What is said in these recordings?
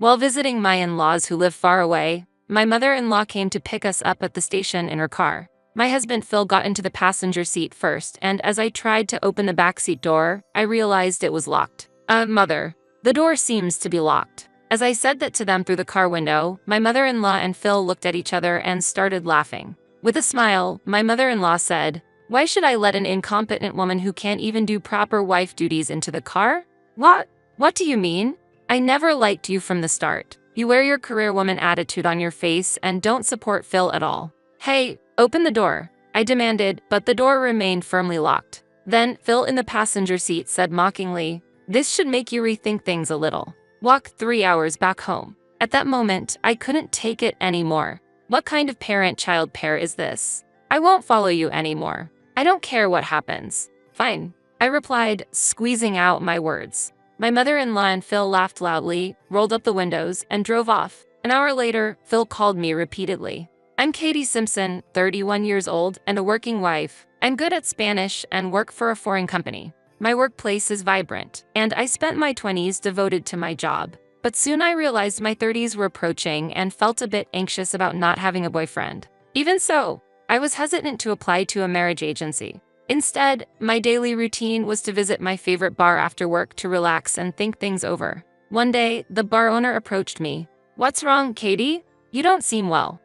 While visiting my in-laws who live far away, my mother-in-law came to pick us up at the station in her car. My husband Phil got into the passenger seat first, and as I tried to open the backseat door, I realized it was locked. Mother, the door seems to be locked. As I said that to them through the car window, my mother-in-law and Phil looked at each other and started laughing. With a smile, my mother-in-law said, "Why should I let an incompetent woman who can't even do proper wife duties into the car?" What do you mean? I never liked you from the start. You wear your career woman attitude on your face and don't support Phil at all. Hey, open the door, I demanded, but the door remained firmly locked. Then, Phil in the passenger seat said mockingly, "This should make you rethink things a little. Walk 3 hours back home." At that moment, I couldn't take it anymore. What kind of parent-child pair is this? I won't follow you anymore. I don't care what happens. Fine, I replied, squeezing out my words. My mother-in-law and Phil laughed loudly, rolled up the windows, and drove off. An hour later, Phil called me repeatedly. "I'm Katie Simpson, 31 years old and a working wife. I'm good at Spanish and work for a foreign company. My workplace is vibrant, and I spent my 20s devoted to my job. But soon I realized my 30s were approaching and felt a bit anxious about not having a boyfriend. Even so, I was hesitant to apply to a marriage agency. Instead, my daily routine was to visit my favorite bar after work to relax and think things over. One day, the bar owner approached me. "What's wrong, Katie? You don't seem well."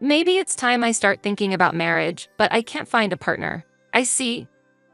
Maybe it's time I start thinking about marriage, but I can't find a partner." "I see.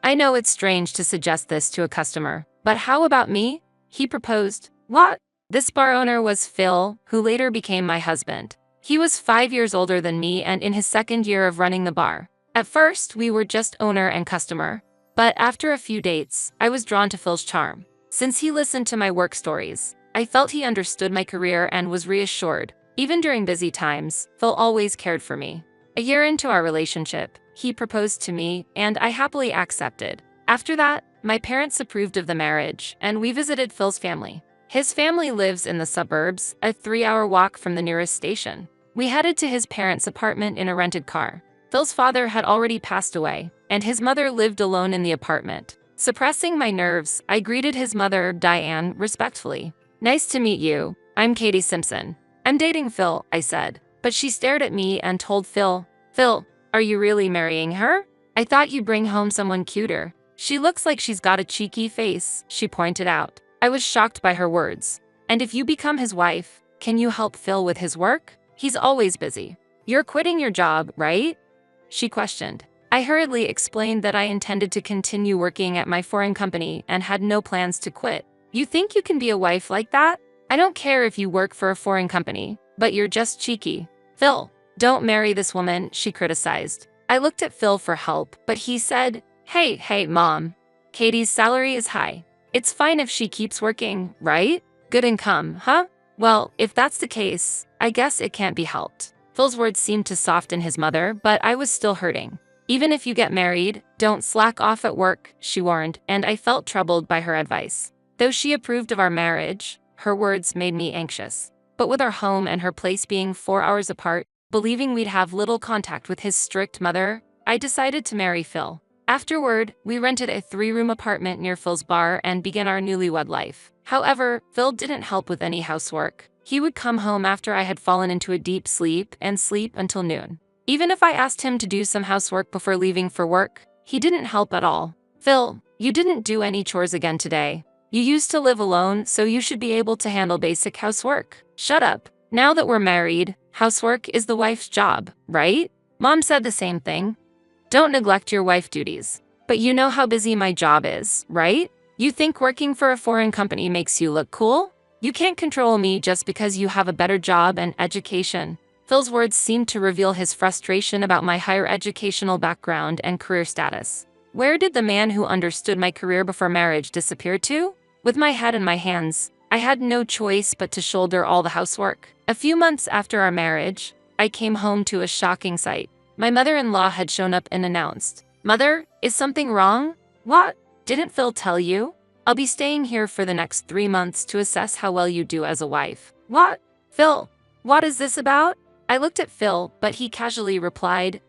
I know it's strange to suggest this to a customer, but how about me?" he proposed. "What?" This bar owner was Phil, who later became my husband. He was 5 years older than me and in his second year of running the bar. At first, we were just owner and customer. But after a few dates, I was drawn to Phil's charm. Since he listened to my work stories, I felt he understood my career and was reassured. Even during busy times, Phil always cared for me. A year into our relationship, he proposed to me, and I happily accepted. After that, my parents approved of the marriage, and we visited Phil's family. His family lives in the suburbs, a 3-hour walk from the nearest station. We headed to his parents' apartment in a rented car. Phil's father had already passed away, and his mother lived alone in the apartment. Suppressing my nerves, I greeted his mother, Diane, respectfully. "Nice to meet you. I'm Katie Simpson. I'm dating Phil," I said. But she stared at me and told Phil, "Phil, are you really marrying her? I thought you'd bring home someone cuter. She looks like she's got a cheeky face," she pointed out. I was shocked by her words. "And if you become his wife, can you help Phil with his work? He's always busy." "You're quitting your job, right?" she questioned. I hurriedly explained that I intended to continue working at my foreign company and had no plans to quit. "You think you can be a wife like that? I don't care if you work for a foreign company, but you're just cheeky." "Phil, don't marry this woman," she criticized. I looked at Phil for help, but he said, Hey, Mom. Katie's salary is high. It's fine if she keeps working, right? Good income, huh? Well, if that's the case, I guess it can't be helped." Phil's words seemed to soften his mother, but I was still hurting. "Even if you get married, don't slack off at work," she warned, and I felt troubled by her advice. Though she approved of our marriage, her words made me anxious. But with our home and her place being 4 hours apart, believing we'd have little contact with his strict mother, I decided to marry Phil. Afterward, we rented a 3-room apartment near Phil's bar and began our newlywed life. However, Phil didn't help with any housework. He would come home after I had fallen into a deep sleep and sleep until noon. Even if I asked him to do some housework before leaving for work, he didn't help at all. "Phil, you didn't do any chores again today. You used to live alone, so you should be able to handle basic housework." "Shut up. Now that we're married, housework is the wife's job, right?" Mom said the same thing. "Don't neglect your wife duties. But you know how busy my job is, right? You think working for a foreign company makes you look cool? You can't control me just because you have a better job and education." Phil's words seemed to reveal his frustration about my higher educational background and career status. Where did the man who understood my career before marriage disappear to? With my head in my hands, I had no choice but to shoulder all the housework. A few months after our marriage, I came home to a shocking sight. My mother-in-law had shown up and announced, "Mother, is something wrong?" "What? Didn't Phil tell you? I'll be staying here for the next 3 months to assess how well you do as a wife." "What? Phil, what is this about?" I looked at Phil, but he casually replied,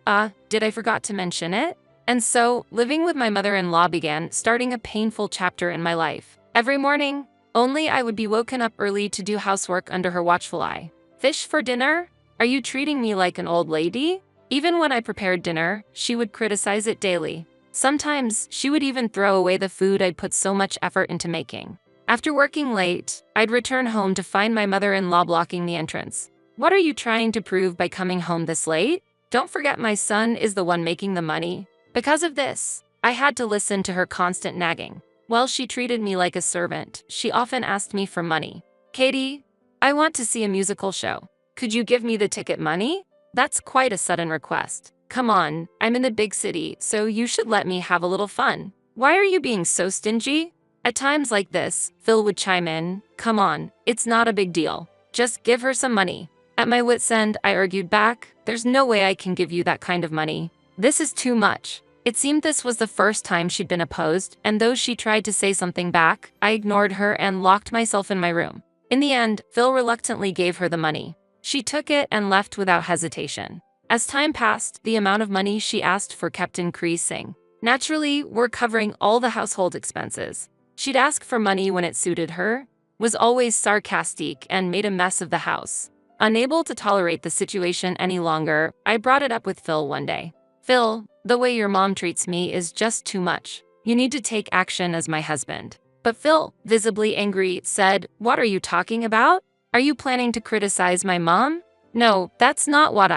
Did I forgot to mention it?" And so, living with my mother-in-law began, starting a painful chapter in my life. Every morning, Only I would be woken up early to do housework under her watchful eye. Fish for dinner? Are you treating me like an old lady? Even when I prepared dinner, she would criticize it daily. Sometimes, she would even throw away the food I'd put so much effort into making. After working late, I'd return home to find my mother-in-law blocking the entrance. What are you trying to prove by coming home this late? Don't forget my son is the one making the money. Because of this, I had to listen to her constant nagging. While she treated me like a servant, she often asked me for money. Katie, I want to see a musical show. Could you give me the ticket money? That's quite a sudden request. Come on, I'm in the big city, so you should let me have a little fun. Why are you being so stingy? At times like this, Phil would chime in, come on, it's not a big deal. Just give her some money. At my wit's end, I argued back, there's no way I can give you that kind of money. This is too much. It seemed this was the first time she'd been opposed, and though she tried to say something back, I ignored her and locked myself in my room. In the end, Phil reluctantly gave her the money. She took it and left without hesitation. As time passed, the amount of money she asked for kept increasing. Naturally, we're covering all the household expenses. She'd ask for money when it suited her, was always sarcastic, and made a mess of the house. Unable to tolerate the situation any longer, I brought it up with Phil one day. Phil, the way your mom treats me is just too much. You need to take action as my husband. But Phil, visibly angry, said, what are you talking about? Are you planning to criticize my mom? No, that's not what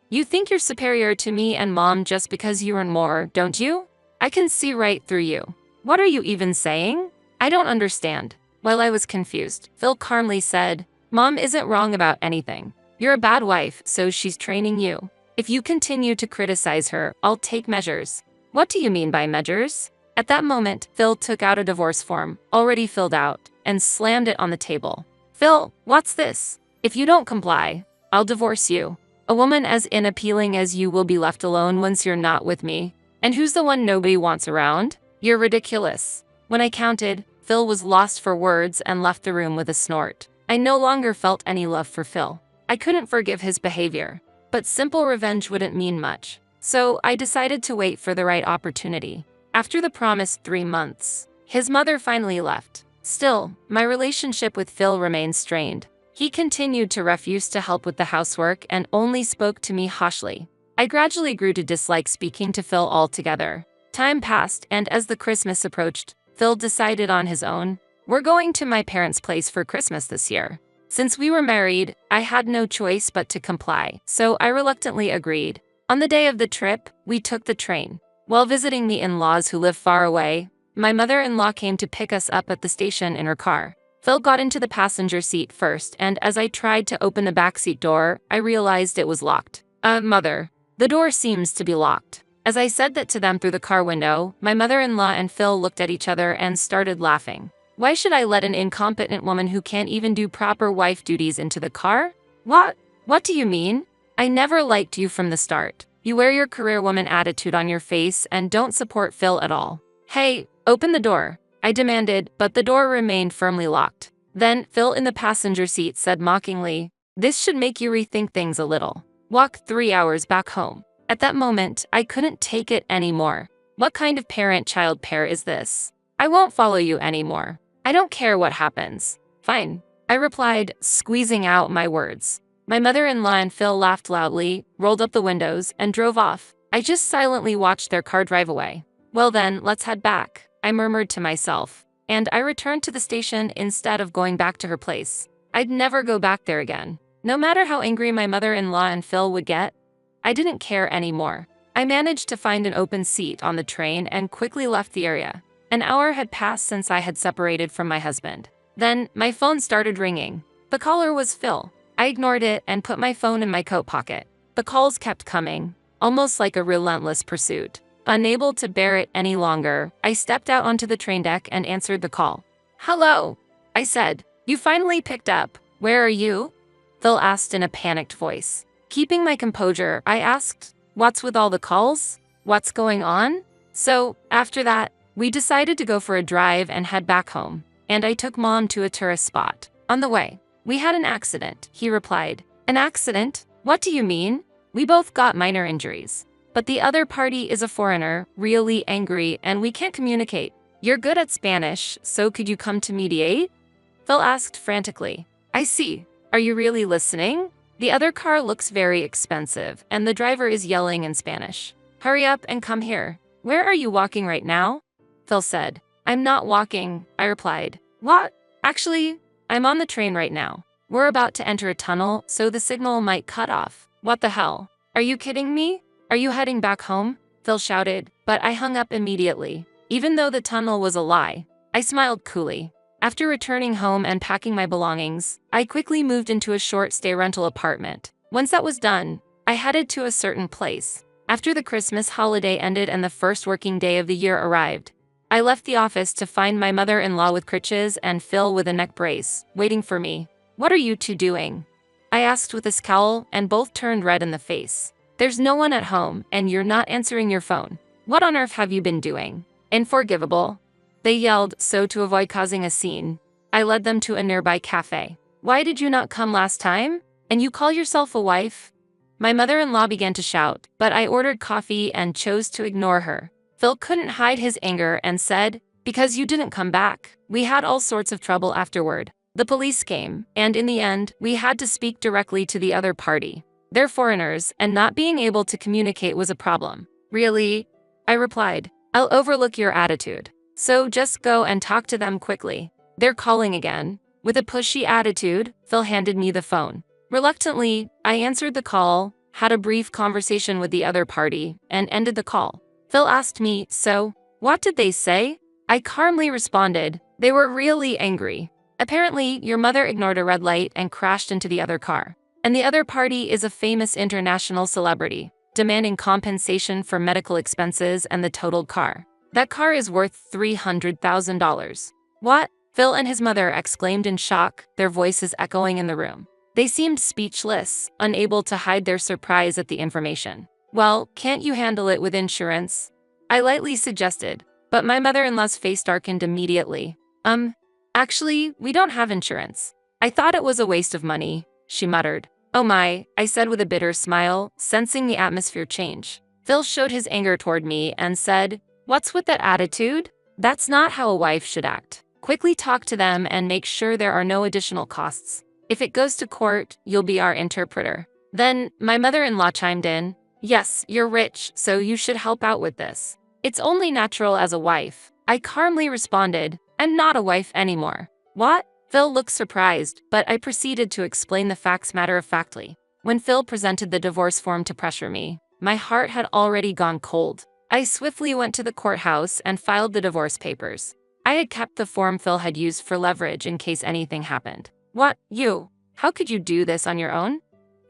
You think you're superior to me and mom just because you earn more, don't you? I can see right through you. What are you even saying? I don't understand. While I was confused, Phil calmly said, Mom isn't wrong about anything. You're a bad wife, so she's training you. If you continue to criticize her, I'll take measures. What do you mean by measures? At that moment, Phil took out a divorce form, already filled out, and slammed it on the table. Phil, what's this? If you don't comply, I'll divorce you. A woman as unappealing as you will be left alone once you're not with me. And who's the one nobody wants around? You're ridiculous. When I counted, Phil was lost for words and left the room with a snort. I no longer felt any love for Phil. I couldn't forgive his behavior. But simple revenge wouldn't mean much. So I decided to wait for the right opportunity. After the promised 3 months, his mother finally left. Still, my relationship with Phil remained strained. He continued to refuse to help with the housework and only spoke to me harshly. I gradually grew to dislike speaking to Phil altogether. Time passed, and as the Christmas approached, Phil decided on his own, we're going to my parents' place for Christmas this year. Since we were married, I had no choice but to comply, so I reluctantly agreed. On the day of the trip, we took the train. While visiting the in-laws who live far away, my mother-in-law came to pick us up at the station in her car. Phil got into the passenger seat first, and as I tried to open the backseat door, I realized it was locked. Mother, the door seems to be locked. As I said that to them through the car window, my mother-in-law and Phil looked at each other and started laughing. Why should I let an incompetent woman who can't even do proper wife duties into the car? What? What do you mean? I never liked you from the start. You wear your career woman attitude on your face and don't support Phil at all. Hey, open the door, I demanded, but the door remained firmly locked. Then, Phil in the passenger seat said mockingly, this should make you rethink things a little. Walk 3 hours back home. At that moment, I couldn't take it anymore. What kind of parent-child pair is this? I won't follow you anymore. I don't care what happens. Fine, I replied, squeezing out my words. My mother-in-law and Phil laughed loudly, rolled up the windows, and drove off. I just silently watched their car drive away. Well then, let's head back, I murmured to myself. And I returned to the station instead of going back to her place. I'd never go back there again. No matter how angry my mother-in-law and Phil would get, I didn't care anymore. I managed to find an open seat on the train and quickly left the area. An hour had passed since I had separated from my husband. Then, my phone started ringing. The caller was Phil. I ignored it and put my phone in my coat pocket. The calls kept coming, almost like a relentless pursuit. Unable to bear it any longer, I stepped out onto the train deck and answered the call. Hello, I said. You finally picked up. Where are you? Phil asked in a panicked voice. Keeping my composure, I asked, what's with all the calls? What's going on? So, after that, we decided to go for a drive and head back home, and I took Mom to a tourist spot. On the way, we had an accident, he replied. An accident? What do you mean? We both got minor injuries. But the other party is a foreigner, really angry, and we can't communicate. You're good at Spanish, so could you come to mediate? Phil asked frantically. I see. Are you really listening? The other car looks very expensive, and the driver is yelling in Spanish. Hurry up and come here. Where are you walking right now? Phil said. I'm not walking, I replied. What? Actually, I'm on the train right now. We're about to enter a tunnel, so the signal might cut off. What the hell? Are you kidding me? Are you heading back home? Phil shouted, but I hung up immediately. Even though the tunnel was a lie, I smiled coolly. After returning home and packing my belongings, I quickly moved into a short-stay rental apartment. Once that was done, I headed to a certain place. After the Christmas holiday ended and the first working day of the year arrived, I left the office to find my mother-in-law with crutches and Phil with a neck brace, waiting for me. What are you two doing? I asked with a scowl, and both turned red in the face. There's no one at home, and you're not answering your phone. What on earth have you been doing? Unforgivable. They yelled, so to avoid causing a scene, I led them to a nearby cafe. Why did you not come last time? And you call yourself a wife? My mother-in-law began to shout, but I ordered coffee and chose to ignore her. Phil couldn't hide his anger and said, because you didn't come back. We had all sorts of trouble afterward. The police came, and in the end, we had to speak directly to the other party. They're foreigners, and not being able to communicate was a problem. Really? I replied. I'll overlook your attitude. So just go and talk to them quickly. They're calling again. With a pushy attitude, Phil handed me the phone. Reluctantly, I answered the call, had a brief conversation with the other party, and ended the call. Phil asked me, so, what did they say? I calmly responded, they were really angry. Apparently, your mother ignored a red light and crashed into the other car. And the other party is a famous international celebrity, demanding compensation for medical expenses and the totaled car. That car is worth $300,000. What? Phil and his mother exclaimed in shock, their voices echoing in the room. They seemed speechless, unable to hide their surprise at the information. Well, can't you handle it with insurance? I lightly suggested, but my mother-in-law's face darkened immediately. Actually, we don't have insurance. I thought it was a waste of money, she muttered. Oh my, I said with a bitter smile, sensing the atmosphere change. Phil showed his anger toward me and said, what's with that attitude? That's not how a wife should act. Quickly talk to them and make sure there are no additional costs. If it goes to court, you'll be our interpreter. Then, my mother-in-law chimed in. Yes, you're rich, so you should help out with this. It's only natural as a wife. I calmly responded, I'm not a wife anymore. What? Phil looked surprised, but I proceeded to explain the facts matter-of-factly. When Phil presented the divorce form to pressure me, my heart had already gone cold. I swiftly went to the courthouse and filed the divorce papers. I had kept the form Phil had used for leverage in case anything happened. What, you? How could you do this on your own?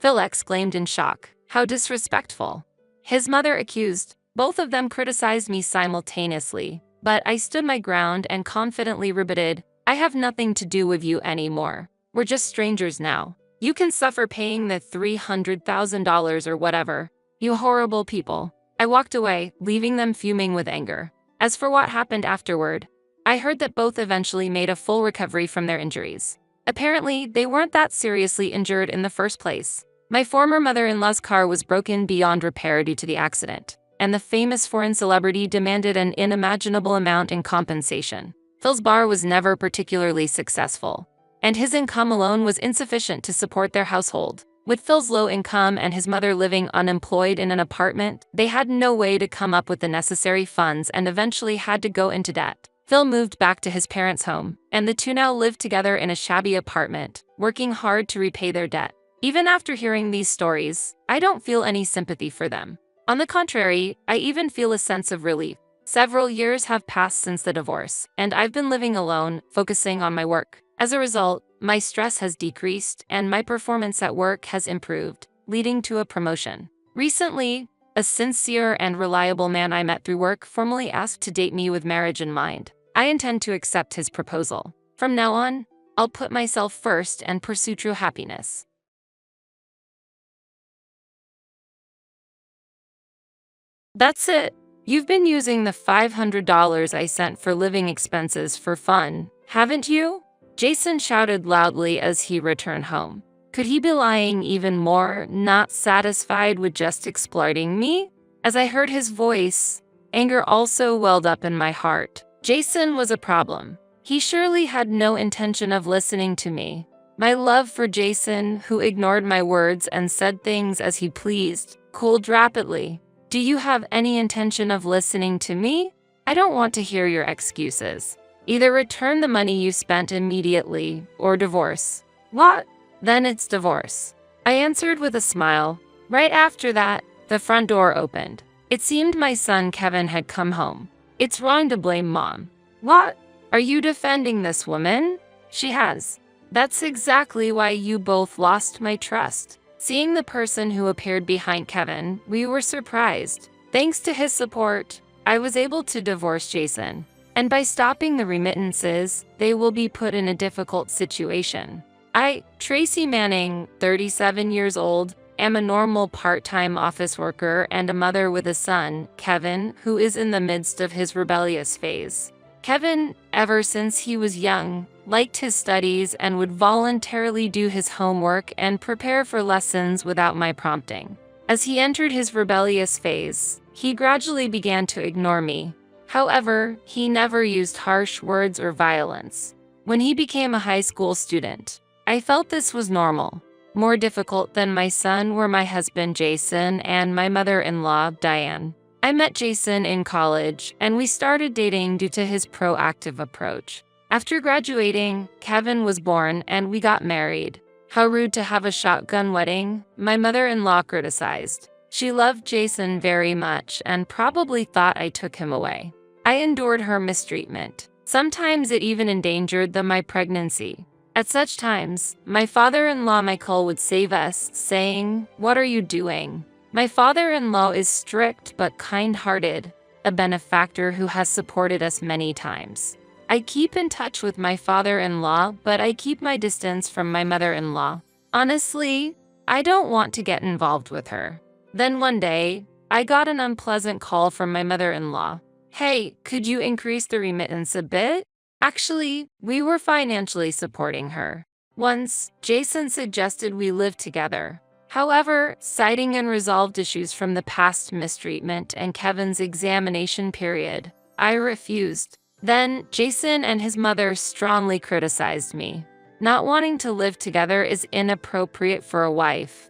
Phil exclaimed in shock. How disrespectful. His mother accused. Both of them criticized me simultaneously, but I stood my ground and confidently rebutted, I have nothing to do with you anymore. We're just strangers now. You can suffer paying the $300,000 or whatever. You horrible people. I walked away, leaving them fuming with anger. As for what happened afterward, I heard that both eventually made a full recovery from their injuries. Apparently, they weren't that seriously injured in the first place. My former mother-in-law's car was broken beyond repair due to the accident, and the famous foreign celebrity demanded an unimaginable amount in compensation. Phil's bar was never particularly successful, and his income alone was insufficient to support their household. With Phil's low income and his mother living unemployed in an apartment, they had no way to come up with the necessary funds and eventually had to go into debt. Phil moved back to his parents' home, and the two now lived together in a shabby apartment, working hard to repay their debt. Even after hearing these stories, I don't feel any sympathy for them. On the contrary, I even feel a sense of relief. Several years have passed since the divorce, and I've been living alone, focusing on my work. As a result, my stress has decreased and my performance at work has improved, leading to a promotion. Recently, a sincere and reliable man I met through work formally asked to date me with marriage in mind. I intend to accept his proposal. From now on, I'll put myself first and pursue true happiness. That's it. You've been using the $500 I sent for living expenses for fun, haven't you? Jason shouted loudly as he returned home. Could he be lying even more, not satisfied with just exploiting me? As I heard his voice, anger also welled up in my heart. Jason was a problem. He surely had no intention of listening to me. My love for Jason, who ignored my words and said things as he pleased, cooled rapidly. Do you have any intention of listening to me? I don't want to hear your excuses. Either return the money you spent immediately, or divorce. What? Then it's divorce. I answered with a smile. Right after that, the front door opened. It seemed my son Kevin had come home. It's wrong to blame Mom. What? Are you defending this woman? She has. That's exactly why you both lost my trust. Seeing the person who appeared behind Kevin, we were surprised. Thanks to his support, I was able to divorce Jason. And by stopping the remittances, they will be put in a difficult situation. I, Tracy Manning, 37 years old, am a normal part-time office worker and a mother with a son, Kevin, who is in the midst of his rebellious phase. Kevin, ever since he was young, liked his studies and would voluntarily do his homework and prepare for lessons without my prompting. As he entered his rebellious phase, he gradually began to ignore me. However, he never used harsh words or violence. When he became a high school student, I felt this was normal. More difficult than my son were my husband Jason and my mother-in-law, Diane. I met Jason in college, and we started dating due to his proactive approach. After graduating, Kevin was born and we got married. How rude to have a shotgun wedding, my mother-in-law criticized. She loved Jason very much and probably thought I took him away. I endured her mistreatment. Sometimes it even endangered my pregnancy. At such times, my father-in-law Michael would save us, saying, "What are you doing?" My father-in-law is strict but kind-hearted, a benefactor who has supported us many times. I keep in touch with my father-in-law, but I keep my distance from my mother-in-law. Honestly, I don't want to get involved with her. Then one day, I got an unpleasant call from my mother-in-law. Hey, could you increase the remittance a bit? Actually, we were financially supporting her. Once, Jason suggested we live together. However, citing unresolved issues from the past mistreatment and Kevin's examination period, I refused. Then, Jason and his mother strongly criticized me. Not wanting to live together is inappropriate for a wife.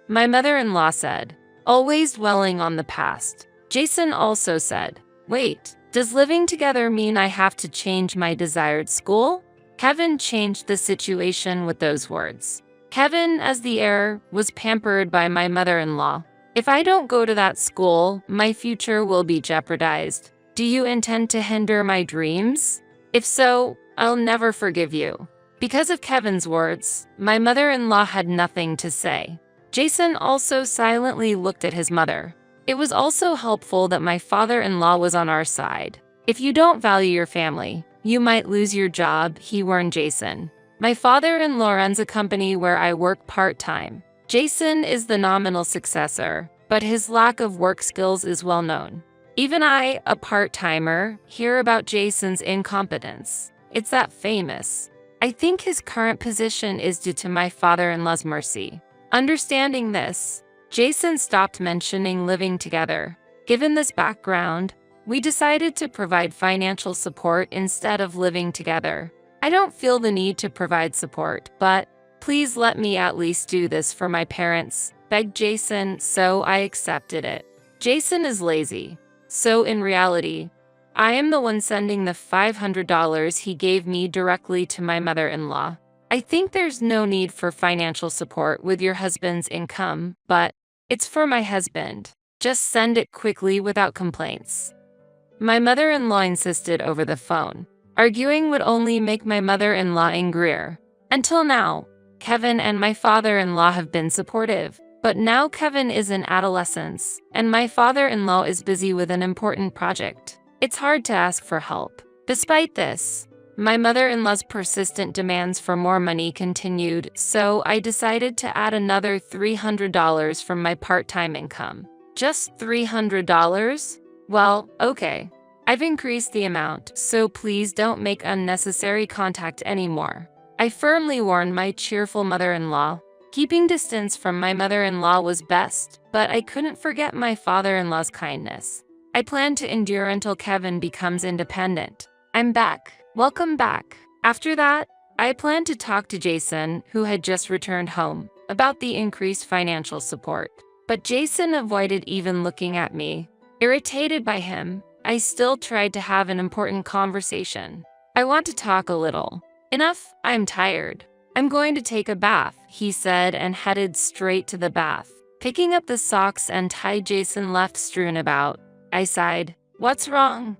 My mother-in-law said, always dwelling on the past. Jason also said, wait, does living together mean I have to change my desired school? Kevin changed the situation with those words. Kevin, as the heir, was pampered by my mother-in-law. If I don't go to that school, my future will be jeopardized. Do you intend to hinder my dreams? If so, I'll never forgive you. Because of Kevin's words, my mother-in-law had nothing to say. Jason also silently looked at his mother. It was also helpful that my father-in-law was on our side. If you don't value your family, you might lose your job, he warned Jason. My father-in-law runs a company where I work part-time. Jason is the nominal successor, but his lack of work skills is well known. Even I, a part-timer, hear about Jason's incompetence. It's that famous. I think his current position is due to my father-in-law's mercy. Understanding this, Jason stopped mentioning living together. Given this background, we decided to provide financial support instead of living together. I don't feel the need to provide support, but please let me at least do this for my parents, begged Jason, so I accepted it. Jason is lazy, so in reality, I am the one sending the $500 he gave me directly to my mother-in-law. I think there's no need for financial support with your husband's income, but it's for my husband. Just send it quickly without complaints. My mother-in-law insisted over the phone. Arguing would only make my mother-in-law angrier. Until now, Kevin and my father-in-law have been supportive, but now Kevin is in adolescence, and my father-in-law is busy with an important project. It's hard to ask for help. Despite this, my mother-in-law's persistent demands for more money continued, so I decided to add another $300 from my part-time income. Just $300? Well, okay. I've increased the amount, so please don't make unnecessary contact anymore. I firmly warned my cheerful mother-in-law. Keeping distance from my mother-in-law was best, but I couldn't forget my father-in-law's kindness. I plan to endure until Kevin becomes independent. I'm back. Welcome back. After that, I planned to talk to Jason, who had just returned home, about the increased financial support. But Jason avoided even looking at me. Irritated by him, I still tried to have an important conversation. I want to talk a little. Enough, I'm tired. I'm going to take a bath, he said and headed straight to the bath. Picking up the socks and tie Jason left strewn about, I sighed. What's wrong?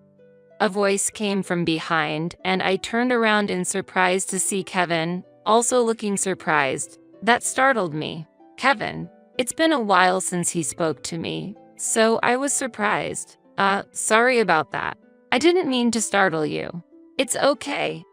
A voice came from behind, and I turned around in surprise to see Kevin, also looking surprised. That startled me. Kevin. It's been a while since he spoke to me, so I was surprised. Sorry about that. I didn't mean to startle you. It's okay.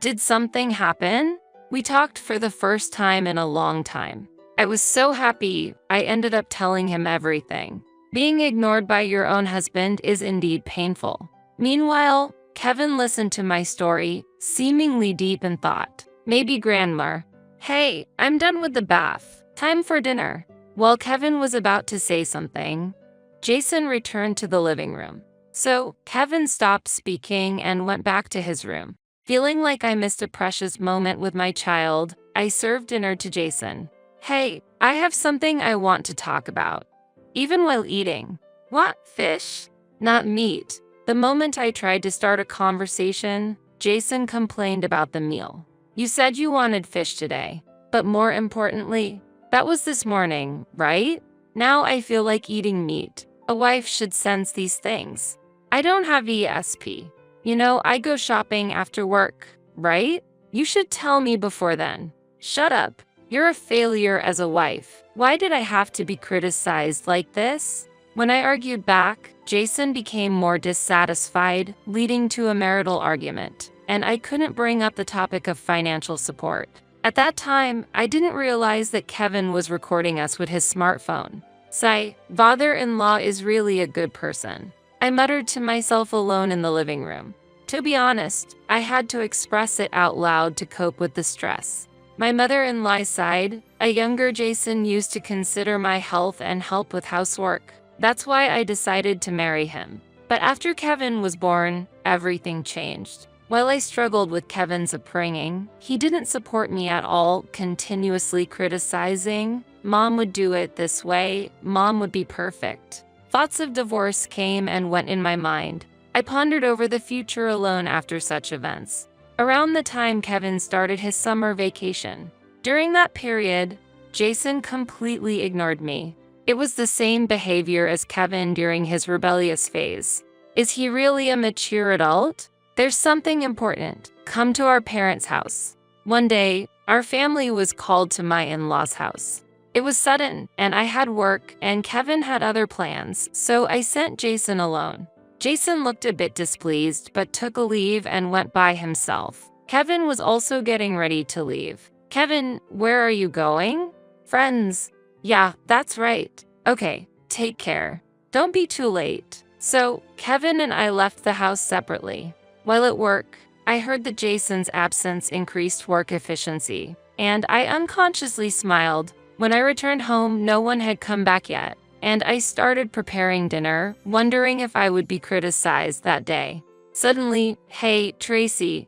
Did something happen? We talked for the first time in a long time. I was so happy, I ended up telling him everything. Being ignored by your own husband is indeed painful. Meanwhile, Kevin listened to my story, seemingly deep in thought. Maybe grandma. Hey, I'm done with the bath. Time for dinner. While Kevin was about to say something, Jason returned to the living room. So, Kevin stopped speaking and went back to his room. Feeling like I missed a precious moment with my child, I served dinner to Jason. Hey, I have something I want to talk about. Even while eating. What? Fish? Not meat. The moment I tried to start a conversation, Jason complained about the meal. You said you wanted fish today, but more importantly, that was this morning, right? Now I feel like eating meat. A wife should sense these things. I don't have ESP. You know, I go shopping after work, right? You should tell me before then. Shut up. You're a failure as a wife. Why did I have to be criticized like this? When I argued back, Jason became more dissatisfied, leading to a marital argument, and I couldn't bring up the topic of financial support. At that time, I didn't realize that Kevin was recording us with his smartphone. Sigh, father-in-law is really a good person. I muttered to myself alone in the living room. To be honest, I had to express it out loud to cope with the stress. My mother-in-law sighed. A younger Jason used to consider my health and help with housework. That's why I decided to marry him. But after Kevin was born, everything changed. While I struggled with Kevin's upbringing, he didn't support me at all, continuously criticizing. Mom would do it this way, mom would be perfect. Thoughts of divorce came and went in my mind. I pondered over the future alone after such events. Around the time Kevin started his summer vacation. During that period, Jason completely ignored me. It was the same behavior as Kevin during his rebellious phase. Is he really a mature adult? There's something important. Come to our parents' house. One day, our family was called to my in-laws' house. It was sudden, and I had work, and Kevin had other plans, so I sent Jason alone. Jason looked a bit displeased, but took a leave and went by himself. Kevin was also getting ready to leave. Kevin, where are you going? Friends. Yeah, that's right. Okay, take care. Don't be too late. So, Kevin and I left the house separately. While at work, I heard that Jason's absence increased work efficiency, and I unconsciously smiled. When I returned home, no one had come back yet, and I started preparing dinner, wondering if I would be criticized that day. Suddenly, hey, Tracy.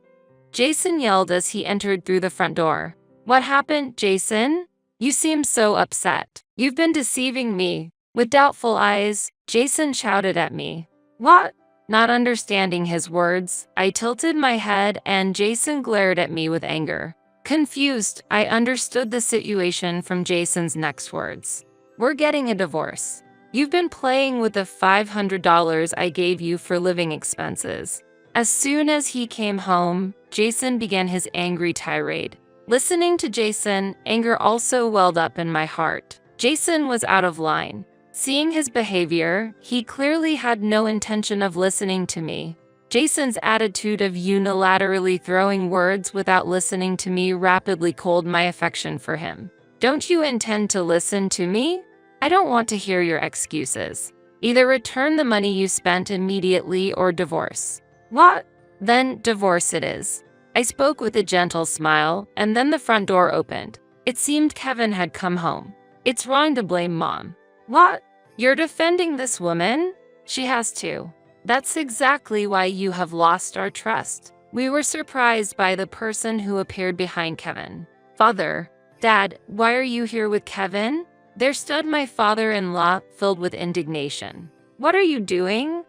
Jason yelled as he entered through the front door. What happened, Jason? You seem so upset. You've been deceiving me. With doubtful eyes, Jason shouted at me. What? Not understanding his words, I tilted my head and Jason glared at me with anger. Confused, I understood the situation from Jason's next words. We're getting a divorce. You've been playing with the $500 I gave you for living expenses. As soon as he came home, Jason began his angry tirade. Listening to Jason, anger also welled up in my heart. Jason was out of line. Seeing his behavior, he clearly had no intention of listening to me. Jason's attitude of unilaterally throwing words without listening to me rapidly cooled my affection for him. Don't you intend to listen to me? I don't want to hear your excuses. Either return the money you spent immediately or divorce. What? Then divorce it is. I spoke with a gentle smile, and then the front door opened. It seemed Kevin had come home. It's wrong to blame Mom. What? You're defending this woman? She has to. That's exactly why you have lost our trust. We were surprised by the person who appeared behind Kevin. Father, Dad, why are you here with Kevin? There stood my father-in-law, filled with indignation. What are you doing?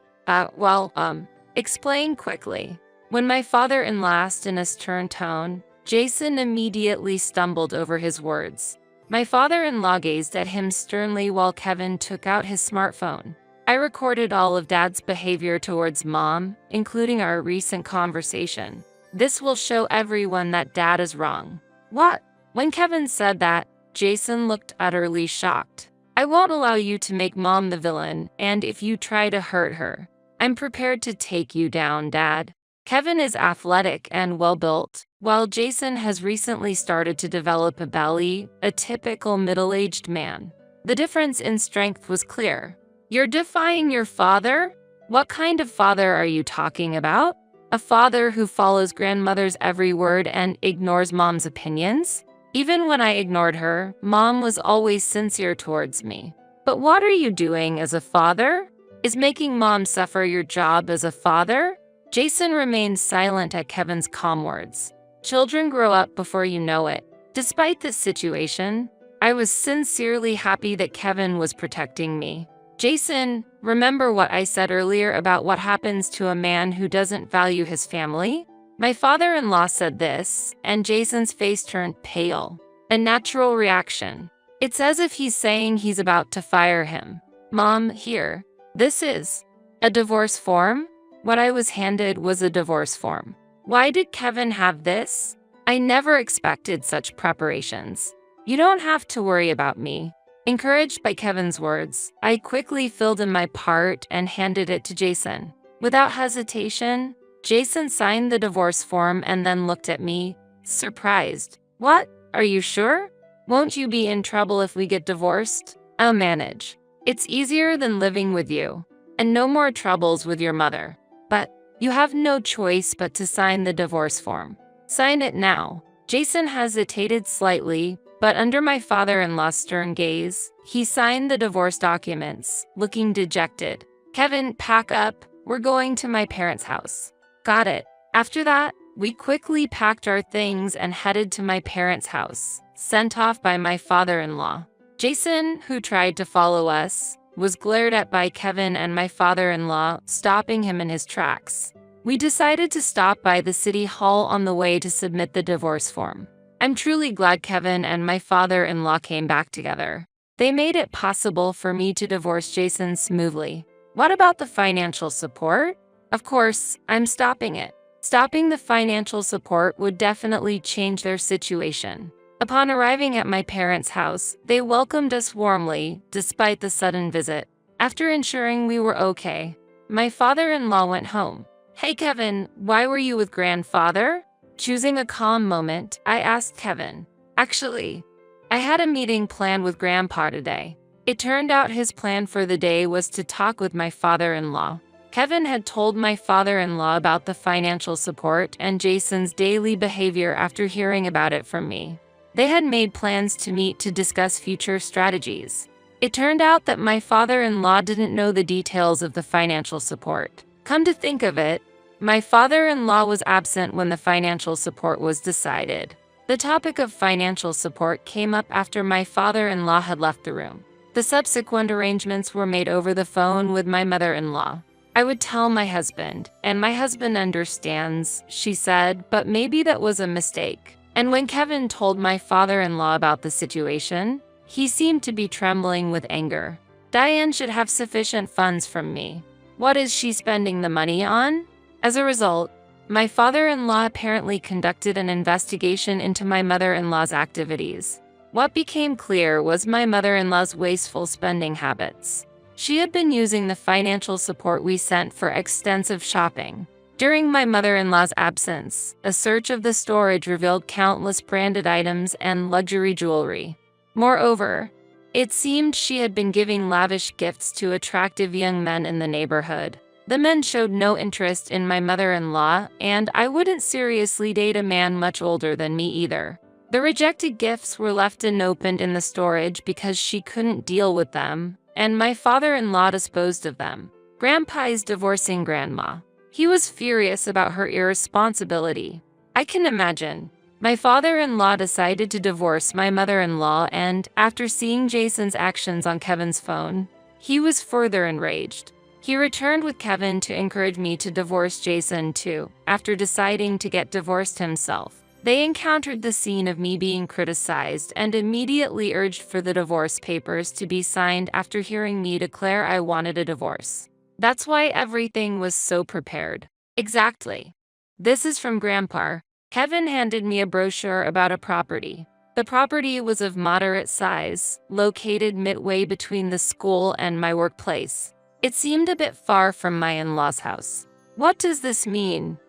Explain quickly. When my father-in-law asked in a stern tone, Jason immediately stumbled over his words. My father-in-law gazed at him sternly while Kevin took out his smartphone. I recorded all of Dad's behavior towards Mom, including our recent conversation. This will show everyone that Dad is wrong. What? When Kevin said that, Jason looked utterly shocked. I won't allow you to make Mom the villain, and if you try to hurt her, I'm prepared to take you down, Dad. Kevin is athletic and well-built, while Jason has recently started to develop a belly, a typical middle-aged man. The difference in strength was clear. You're defying your father? What kind of father are you talking about? A father who follows grandmother's every word and ignores Mom's opinions? Even when I ignored her, Mom was always sincere towards me. But what are you doing as a father? Is making Mom suffer your job as a father? Jason remained silent at Kevin's calm words. Children grow up before you know it. Despite this situation, I was sincerely happy that Kevin was protecting me. Jason, remember what I said earlier about what happens to a man who doesn't value his family? My father-in-law said this, and Jason's face turned pale. A natural reaction. It's as if he's saying he's about to fire him. Mom, here. This is a divorce form? What I was handed was a divorce form. Why did Kevin have this? I never expected such preparations. You don't have to worry about me. Encouraged by Kevin's words, I quickly filled in my part and handed it to Jason. Without hesitation, Jason signed the divorce form and then looked at me, surprised. What? Are you sure? Won't you be in trouble if we get divorced? I'll manage. It's easier than living with you. And no more troubles with your mother. But you have no choice but to sign the divorce form. Sign it now. Jason hesitated slightly, but under my father-in-law's stern gaze, he signed the divorce documents, looking dejected. Kevin, pack up. We're going to my parents' house. Got it. After that, we quickly packed our things and headed to my parents' house, sent off by my father-in-law. Jason, who tried to follow us, was glared at by Kevin and my father-in-law, stopping him in his tracks. We decided to stop by the city hall on the way to submit the divorce form. I'm truly glad Kevin and my father-in-law came back together. They made it possible for me to divorce Jason smoothly. What about the financial support? Of course, I'm stopping it. Stopping the financial support would definitely change their situation. Upon arriving at my parents' house, they welcomed us warmly, despite the sudden visit. After ensuring we were okay, my father-in-law went home. Hey Kevin, why were you with grandfather? Choosing a calm moment, I asked Kevin. Actually, I had a meeting planned with Grandpa today. It turned out his plan for the day was to talk with my father-in-law. Kevin had told my father-in-law about the financial support and Jason's daily behavior after hearing about it from me. They had made plans to meet to discuss future strategies. It turned out that my father-in-law didn't know the details of the financial support. Come to think of it, my father-in-law was absent when the financial support was decided. The topic of financial support came up after my father-in-law had left the room. The subsequent arrangements were made over the phone with my mother-in-law. I would tell my husband, and my husband understands, she said, but maybe that was a mistake. And when Kevin told my father-in-law about the situation, he seemed to be trembling with anger. Diane should have sufficient funds from me. What is she spending the money on? As a result, my father-in-law apparently conducted an investigation into my mother-in-law's activities. What became clear was my mother-in-law's wasteful spending habits. She had been using the financial support we sent for extensive shopping. During my mother-in-law's absence, a search of the storage revealed countless branded items and luxury jewelry. Moreover, it seemed she had been giving lavish gifts to attractive young men in the neighborhood. The men showed no interest in my mother-in-law, and I wouldn't seriously date a man much older than me either. The rejected gifts were left unopened in the storage because she couldn't deal with them, and my father-in-law disposed of them. Grandpa is divorcing Grandma. He was furious about her irresponsibility. I can imagine. My father-in-law decided to divorce my mother-in-law, and after seeing Jason's actions on Kevin's phone, he was further enraged. He returned with Kevin to encourage me to divorce Jason too, after deciding to get divorced himself. They encountered the scene of me being criticized and immediately urged for the divorce papers to be signed after hearing me declare I wanted a divorce. That's why everything was so prepared. Exactly. This is from Grandpa. Kevin handed me a brochure about a property. The property was of moderate size, located midway between the school and my workplace. It seemed a bit far from my in-laws' house. What does this mean?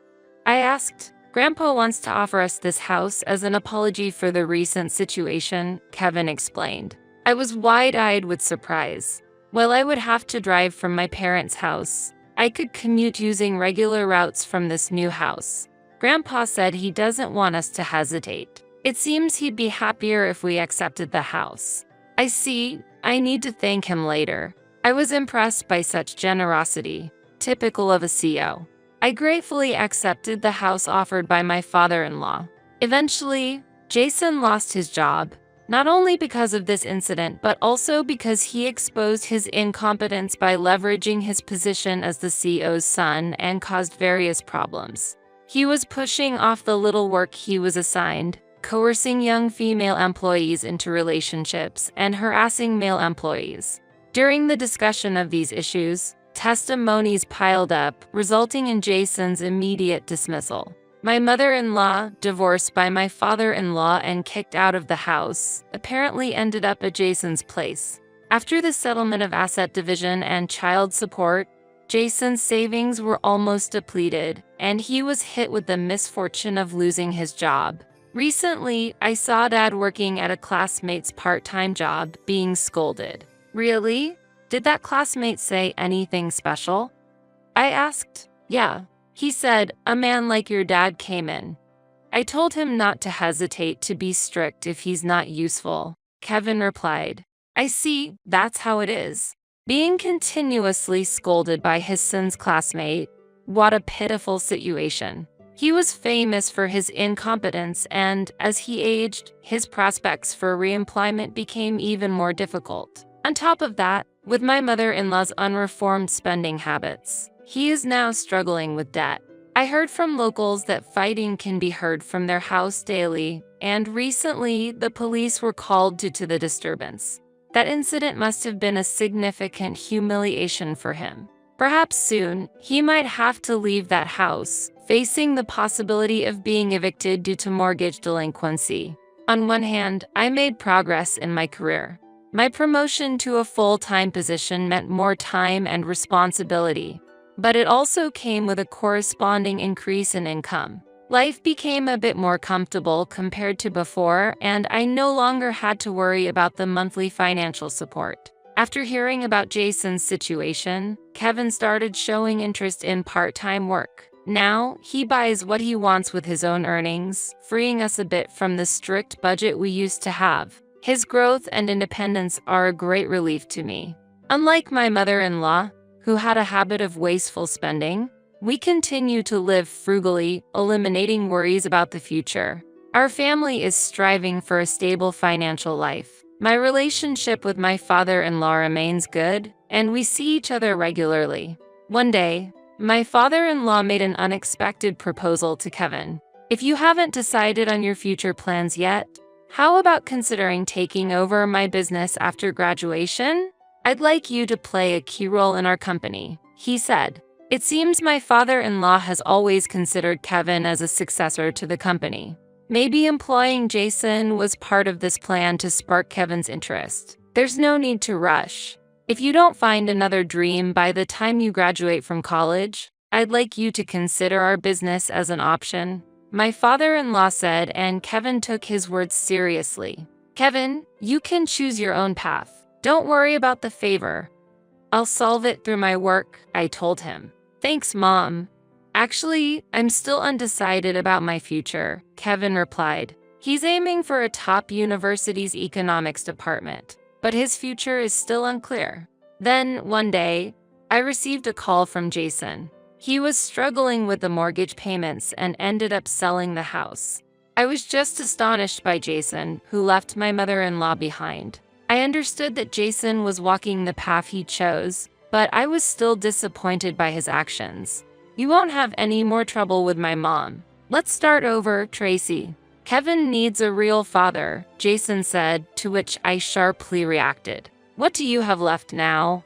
I asked. Grandpa wants to offer us this house as an apology for the recent situation, Kevin explained. I was wide-eyed with surprise. While I would have to drive from my parents' house, I could commute using regular routes from this new house. Grandpa said he doesn't want us to hesitate. It seems he'd be happier if we accepted the house. I see. I need to thank him later. I was impressed by such generosity, typical of a CEO. I gratefully accepted the house offered by my father-in-law. Eventually, Jason lost his job, not only because of this incident but also because he exposed his incompetence by leveraging his position as the CEO's son and caused various problems. He was pushing off the little work he was assigned, coercing young female employees into relationships, and harassing male employees. During the discussion of these issues, testimonies piled up, resulting in Jason's immediate dismissal. My mother-in-law, divorced by my father-in-law and kicked out of the house, apparently ended up at Jason's place. After the settlement of asset division and child support, Jason's savings were almost depleted, and he was hit with the misfortune of losing his job. Recently, I saw Dad working at a classmate's part-time job, being scolded. Really? Did that classmate say anything special? I asked. Yeah. He said, a man like your dad came in. I told him not to hesitate to be strict if he's not useful. Kevin replied. I see, that's how it is. Being continuously scolded by his son's classmate. What a pitiful situation. He was famous for his incompetence, and as he aged, his prospects for reemployment became even more difficult. On top of that, with my mother-in-law's unreformed spending habits, he is now struggling with debt. I heard from locals that fighting can be heard from their house daily, and recently the police were called due to the disturbance. That incident must have been a significant humiliation for him. Perhaps soon, he might have to leave that house, facing the possibility of being evicted due to mortgage delinquency. On one hand, I made progress in my career. My promotion to a full-time position meant more time and responsibility, but it also came with a corresponding increase in income. Life became a bit more comfortable compared to before, and I no longer had to worry about the monthly financial support. After hearing about Jason's situation, Kevin started showing interest in part-time work. Now, he buys what he wants with his own earnings, freeing us a bit from the strict budget we used to have. His growth and independence are a great relief to me. Unlike my mother-in-law, who had a habit of wasteful spending, we continue to live frugally, eliminating worries about the future. Our family is striving for a stable financial life. My relationship with my father-in-law remains good, and we see each other regularly. One day, my father-in-law made an unexpected proposal to Kevin. If you haven't decided on your future plans yet, how about considering taking over my business after graduation? I'd like you to play a key role in our company, he said. It seems my father-in-law has always considered Kevin as a successor to the company. Maybe employing Jason was part of this plan to spark Kevin's interest. There's no need to rush. If you don't find another dream by the time you graduate from college, I'd like you to consider our business as an option, my father-in-law said, and Kevin took his words seriously. Kevin, you can choose your own path. Don't worry about the favor. I'll solve it through my work, I told him. Thanks, Mom. Actually, I'm still undecided about my future, Kevin replied. He's aiming for a top university's economics department, but his future is still unclear. Then, one day, I received a call from Jason. He was struggling with the mortgage payments and ended up selling the house. I was just astonished by Jason, who left my mother-in-law behind. I understood that Jason was walking the path he chose, but I was still disappointed by his actions. You won't have any more trouble with my mom. Let's start over, Tracy. Kevin needs a real father, Jason said, to which I sharply reacted. What do you have left now?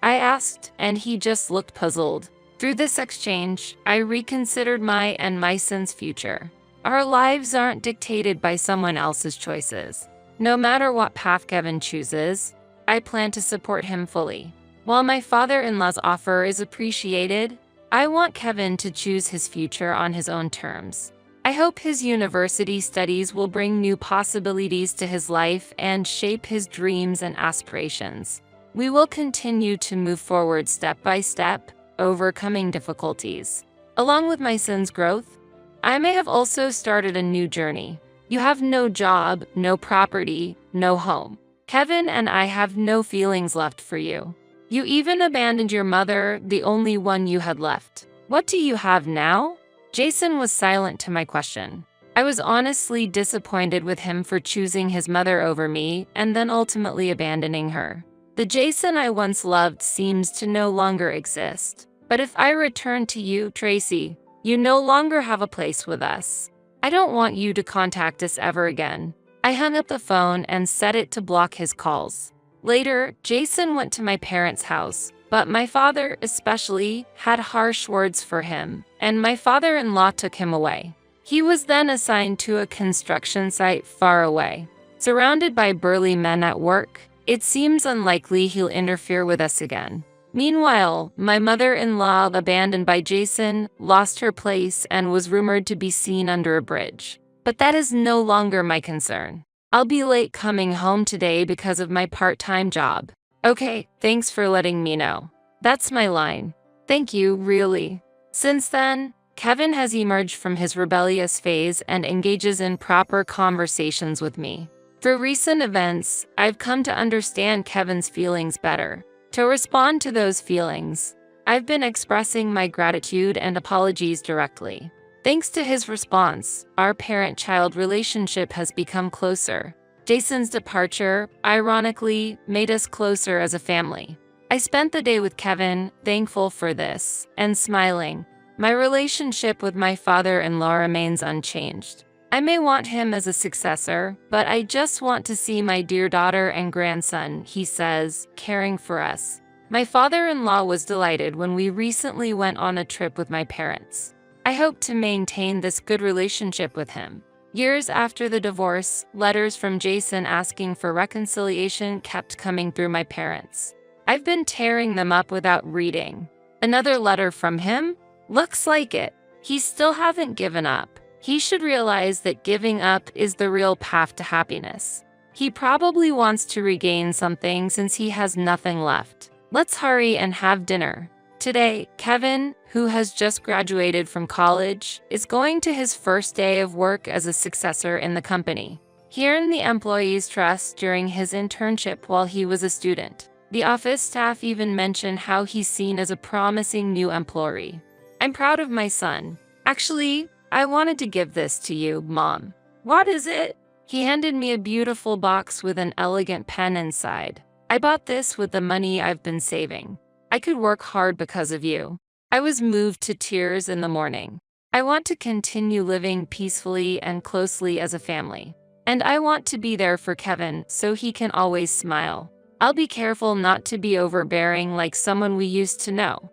I asked, and he just looked puzzled. Through this exchange, I reconsidered my and my son's future. Our lives aren't dictated by someone else's choices. No matter what path Kevin chooses, I plan to support him fully. While my father-in-law's offer is appreciated, I want Kevin to choose his future on his own terms. I hope his university studies will bring new possibilities to his life and shape his dreams and aspirations. We will continue to move forward step by step, overcoming difficulties. Along with my son's growth, I may have also started a new journey. You have no job, no property, no home. Kevin and I have no feelings left for you. You even abandoned your mother, the only one you had left. What do you have now? Jason was silent to my question. I was honestly disappointed with him for choosing his mother over me and then ultimately abandoning her. The Jason I once loved seems to no longer exist. But if I return to you, Tracy, you no longer have a place with us. I don't want you to contact us ever again. I hung up the phone and set it to block his calls. Later, Jason went to my parents' house, but my father especially had harsh words for him, and my father-in-law took him away. He was then assigned to a construction site far away. Surrounded by burly men at work, it seems unlikely he'll interfere with us again. Meanwhile, my mother-in-law, abandoned by Jason, lost her place and was rumored to be seen under a bridge. But that is no longer my concern. I'll be late coming home today because of my part-time job. Okay, thanks for letting me know. That's my line. Thank you, really. Since then, Kevin has emerged from his rebellious phase and engages in proper conversations with me. Through recent events, I've come to understand Kevin's feelings better. To respond to those feelings, I've been expressing my gratitude and apologies directly. Thanks to his response, our parent-child relationship has become closer. Jason's departure, ironically, made us closer as a family. I spent the day with Kevin, thankful for this, and smiling. My relationship with my father-in-law remains unchanged. I may want him as a successor, but I just want to see my dear daughter and grandson, he says, caring for us. My father-in-law was delighted when we recently went on a trip with my parents. I hope to maintain this good relationship with him. Years after the divorce, letters from Jason asking for reconciliation kept coming through my parents. I've been tearing them up without reading. Another letter from him? Looks like it. He still hasn't given up. He should realize that giving up is the real path to happiness. He probably wants to regain something since he has nothing left. Let's hurry and have dinner. Today, Kevin, who has just graduated from college, is going to his first day of work as a successor in the company. He earned the employees' trust during his internship while he was a student. The office staff even mentioned how he's seen as a promising new employee. I'm proud of my son. Actually, I wanted to give this to you, Mom. What is it? He handed me a beautiful box with an elegant pen inside. I bought this with the money I've been saving. I could work hard because of you. I was moved to tears in the morning. I want to continue living peacefully and closely as a family. And I want to be there for Kevin so he can always smile. I'll be careful not to be overbearing like someone we used to know.